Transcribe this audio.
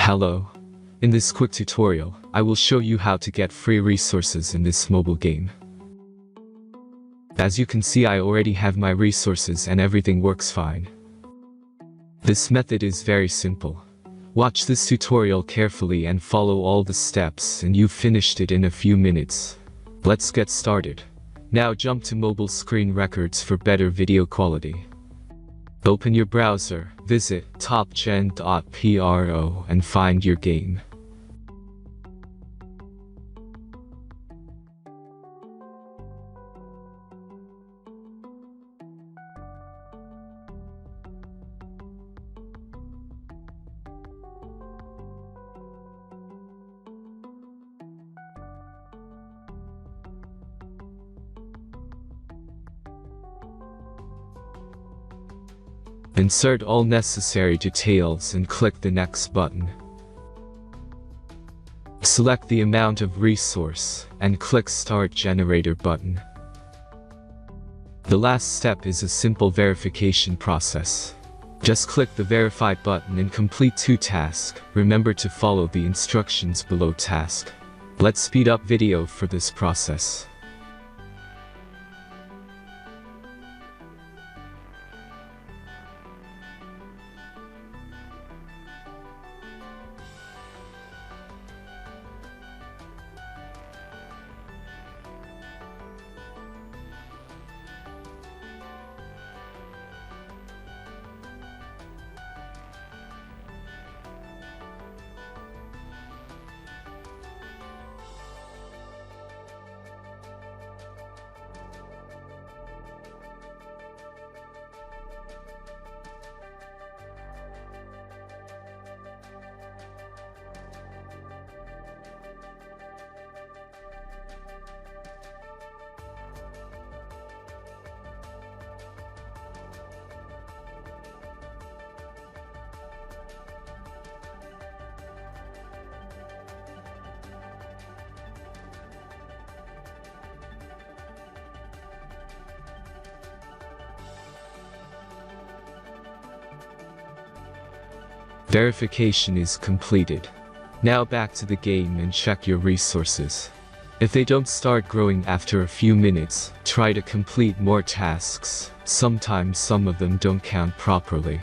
Hello. In this quick tutorial, I will show you how to get free resources in this mobile game. As you can see, I already have my resources and everything works fine. This method is very simple. Watch this tutorial carefully and follow all the steps and you've finished it in a few minutes. Let's get started. Now jump to mobile screen records for better video quality. Open your browser, visit topgen.pro and find your game. Insert all necessary details and click the next button. Select the amount of resource and click Start Generator button. The last step is a simple verification process. Just click the Verify button and complete 2 tasks. Remember to follow the instructions below task. Let's speed up video for this process. Verification is completed. Now back to the game and check your resources. If they don't start growing after a few minutes, try to complete more tasks. Sometimes some of them don't count properly.